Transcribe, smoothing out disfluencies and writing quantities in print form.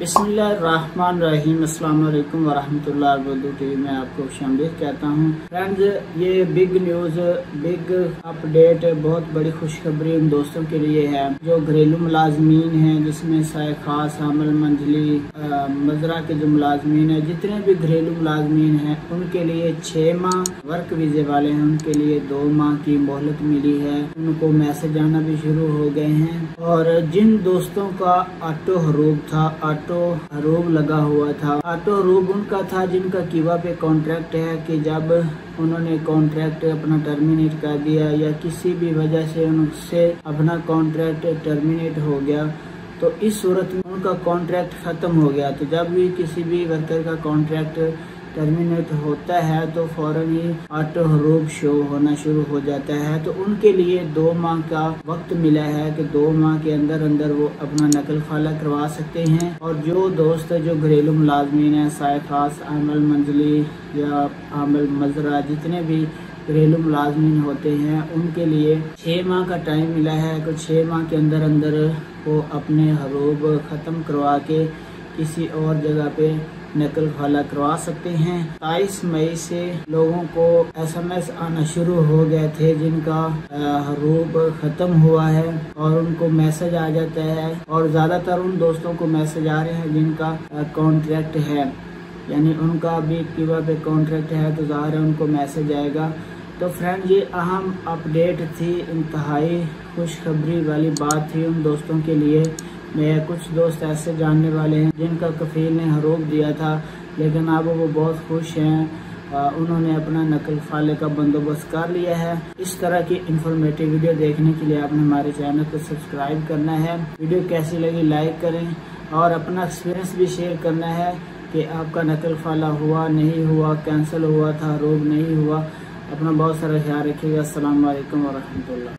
बिस्मिल्लाहिर्रहमानिर्रहीम अस्सलाम वालेकुम वरहमतुल्लाहि वबरकातुहू में आपको खुशामदीद कहता हूँ। फ्रेंड्स, ये बिग न्यूज़, बिग अपडेट, बहुत बड़ी खुशखबरी उन दोस्तों के लिए है जो घरेलू मुलाजमीन हैं, जिसमें साय खास, आमल, मंजली, मजरा के जो मुलाजमीन है, जितने भी घरेलू मुलाजमीन हैं उनके लिए 6 माह वर्क वीजे वाले हैं, उनके लिए 2 माह की मोहलत मिली है। उनको मैसेज आना भी शुरू हो गए हैं। और जिन दोस्तों का ऑटो हरूब था, ऑटो हरूब लगा हुआ था, ऑटो हरूब उनका था जिनका कीवा पे कॉन्ट्रैक्ट है कि जब उन्होंने कॉन्ट्रैक्ट अपना टर्मिनेट कर दिया या किसी भी वजह से उनसे अपना कॉन्ट्रैक्ट टर्मिनेट हो गया, तो इस सूरत में उनका कॉन्ट्रैक्ट खत्म हो गया। तो जब भी किसी भी वर्कर का कॉन्ट्रैक्ट टर्मिनेट होता है तो फौरन ही ऑटो हरूब शो होना शुरू हो जाता है। तो उनके लिए 2 माह का वक्त मिला है कि 2 माह के अंदर अंदर वो अपना नकल खाला करवा सकते हैं। और जो दोस्त जो घरेलू मुलाजमीन है, साय खास, आमल, मंजली या आमल, मजरा, जितने भी घरेलू मुलाजमीन होते हैं उनके लिए 6 माह का टाइम मिला है। तो 6 माह के अंदर अंदर वो अपने हरूब ख़त्म करवा के किसी और जगह पे नकल खाला करवा सकते हैं। 22 मई से लोगों को SMS आना शुरू हो गए थे जिनका हरूब खत्म हुआ है और उनको मैसेज आ जाता है। और ज़्यादातर उन दोस्तों को मैसेज आ रहे हैं जिनका कॉन्ट्रैक्ट है, यानी उनका अभी कीवा पे कॉन्ट्रैक्ट है, तो ज़ाहिर है उनको मैसेज आएगा। तो फ्रेंड, ये अहम अपडेट थी, इंतहाई खुशखबरी वाली बात थी उन दोस्तों के लिए। मैं कुछ दोस्त ऐसे जानने वाले हैं जिनका कफील ने हरूब दिया था, लेकिन अब वो बहुत खुश हैं। उन्होंने अपना नकल फाले का बंदोबस्त कर लिया है। इस तरह की इंफॉर्मेटिव वीडियो देखने के लिए आपने हमारे चैनल को सब्सक्राइब करना है। वीडियो कैसी लगी लाइक करें और अपना एक्सपीरियंस भी शेयर करना है कि आपका नकल फाला हुआ, नहीं हुआ, कैंसिल हुआ था, हरूब नहीं हुआ। अपना बहुत सारा ख्याल रखिएगा। अस्सलाम वालेकुम वरहमतुल्लाह।